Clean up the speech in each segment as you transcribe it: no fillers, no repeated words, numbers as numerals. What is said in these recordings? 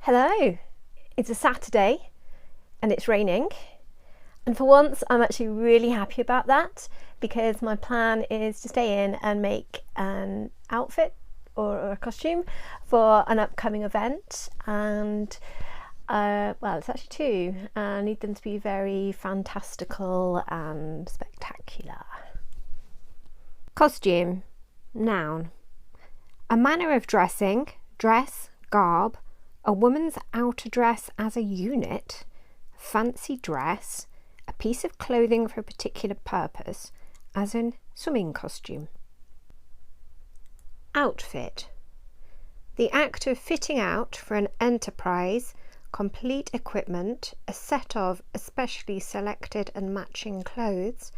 Hello, it's a Saturday and it's raining, and for once I'm actually really happy about that because my plan is to stay in and make an outfit or a costume for an upcoming event, and well, it's actually two. I need them to be very fantastical and spectacular. Costume, noun. A manner of dressing, dress, garb, a woman's outer dress as a unit, fancy dress, a piece of clothing for a particular purpose, as in swimming costume. Outfit. The act of fitting out for an enterprise, complete equipment, a set of especially selected and matching clothes,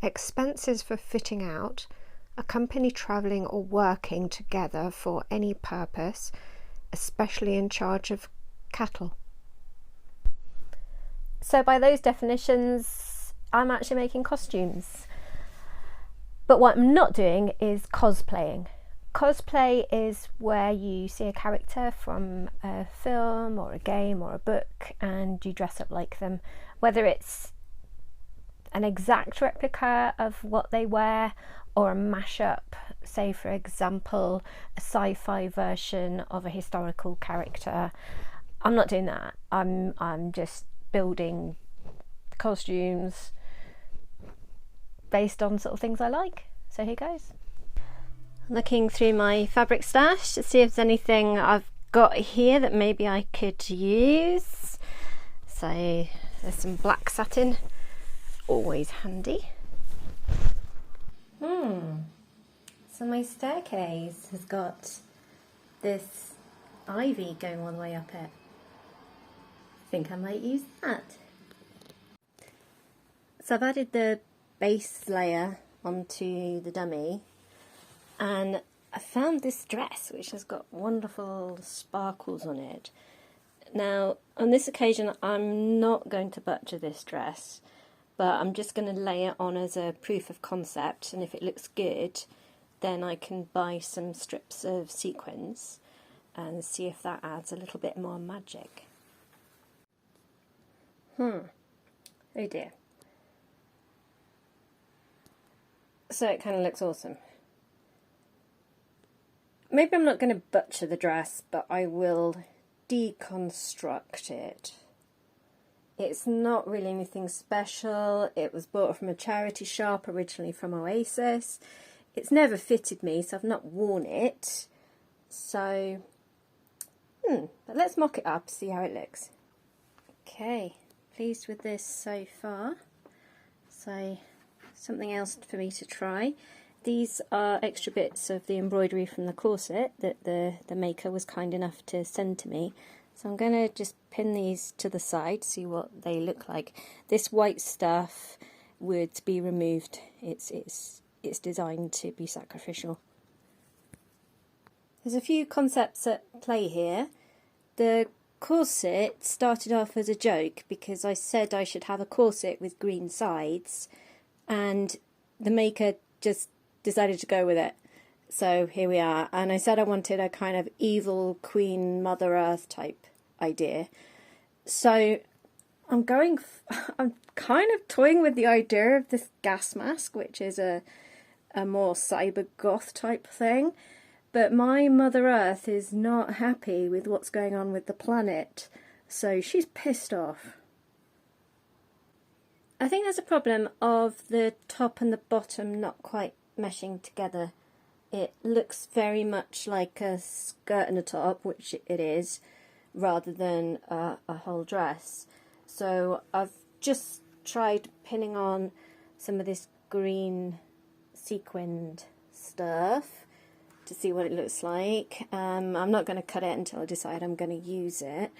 expenses for fitting out, a company travelling or working together for any purpose, especially in charge of cattle. So by those definitions, I'm actually making costumes. But what I'm not doing is cosplaying. Cosplay is where you see a character from a film or a game or a book and you dress up like them, whether it's an exact replica of what they wear or a mashup, say for example a sci-fi version of a historical character. I'm not doing that. I'm just building costumes based on sort of things I like. So here goes. Looking through my fabric stash to see if there's anything I've got here that maybe I could use. So there's some black satin, always handy. So my staircase has got this ivy going all the way up it. I think I might use that. So I've added the base layer onto the dummy, and I found this dress which has got wonderful sparkles on it. Now on this occasion I'm not going to butcher this dress, but I'm just going to lay it on as a proof of concept, and if it looks good then I can buy some strips of sequins and see if that adds a little bit more magic. Oh dear. So it kind of looks awesome. Maybe I'm not going to butcher the dress, but I will deconstruct it. It's not really anything special. It was bought from a charity shop, originally from Oasis. It's never fitted me, so I've not worn it. So, but let's mock it up, see how it looks. Okay, pleased with this so far. So, something else for me to try. These are extra bits of the embroidery from the corset that the maker was kind enough to send to me. So I'm going to just pin these to the side, see what they look like. This white stuff would be removed. It's designed to be sacrificial. There's a few concepts at play here. The corset started off as a joke because I said I should have a corset with green sides, and the maker just decided to go with it. So here we are, and I said I wanted a kind of evil Queen Mother Earth type idea. So I'm kind of toying with the idea of this gas mask, which is a more cyber goth type thing. But my Mother Earth is not happy with what's going on with the planet, so she's pissed off. I think there's a problem of the top and the bottom not quite meshing together. It looks very much like a skirt and a top, which it is, rather than a whole dress. So I've just tried pinning on some of this green sequined stuff to see what it looks like. I'm not going to cut it until I decide I'm going to use it.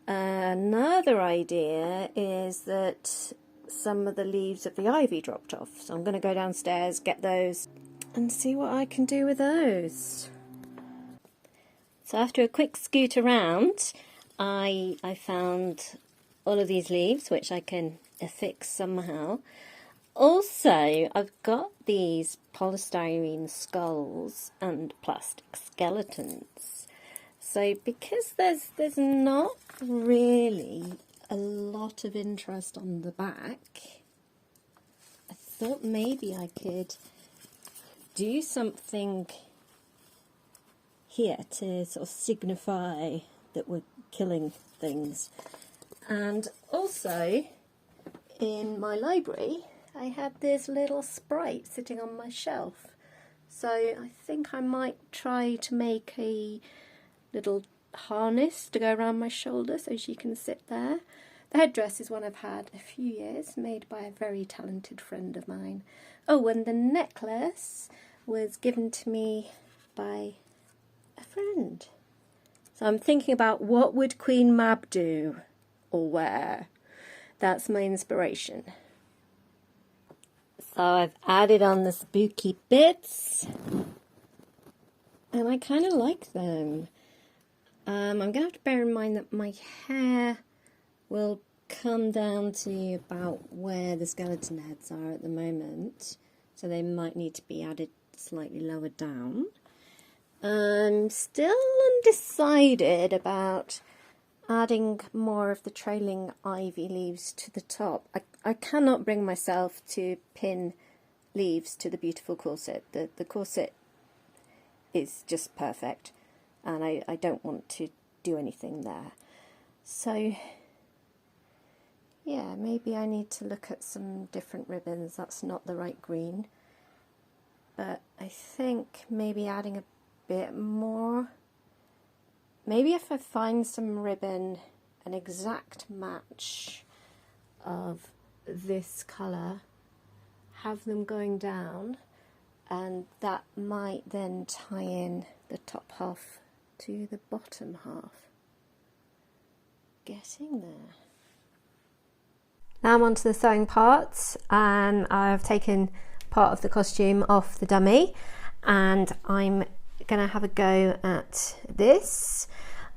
Another idea is that some of the leaves of the ivy dropped off, so I'm going to go downstairs, get those, and see what I can do with those. So after a quick scoot around, I found all of these leaves, which I can affix somehow. Also, I've got these polystyrene skulls and plastic skeletons. So because there's not really a lot of interest on the back, I thought maybe I could do something here to sort of signify that we're killing things. And also in my library I had this little sprite sitting on my shelf, so I think I might try to make a little harness to go around my shoulder so she can sit there. The headdress is one I've had a few years, made by a very talented friend of mine. Oh, and the necklace was given to me by a friend. So I'm thinking about what would Queen Mab do or wear. That's my inspiration. So I've added on the spooky bits, and I kind of like them. I'm going to have to bear in mind that my hair will come down to about where the skeleton heads are at the moment, so they might need to be added slightly lower down. I'm still undecided about adding more of the trailing ivy leaves to the top. I cannot bring myself to pin leaves to the beautiful corset. The corset is just perfect, and I don't want to do anything there. So yeah, maybe I need to look at some different ribbons. That's not the right green, but I think maybe adding a bit more. Maybe if I find some ribbon, an exact match of this colour, have them going down, and that might then tie in the top half to the bottom half. Getting there. Now I'm on to the sewing parts, and I've taken part of the costume off the dummy, and I'm going to have a go at this.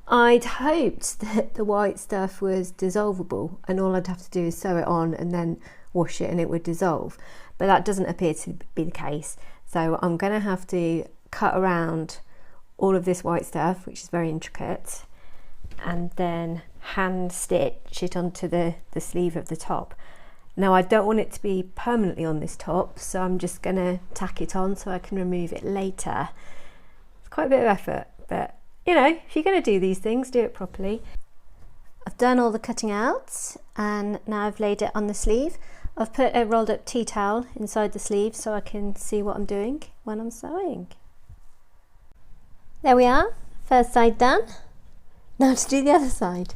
I'd hoped that the white stuff was dissolvable and all I'd have to do is sew it on and then wash it and it would dissolve, but that doesn't appear to be the case. So I'm going to have to cut around all of this white stuff, which is very intricate, and then hand stitch it onto the sleeve of the top. Now I don't want it to be permanently on this top, so I'm just going to tack it on so I can remove it later. It's quite a bit of effort, but you know, if you're going to do these things, do it properly. I've done all the cutting out, and now I've laid it on the sleeve. I've put a rolled up tea towel inside the sleeve so I can see what I'm doing when I'm sewing. There we are, first side done. Now to do the other side.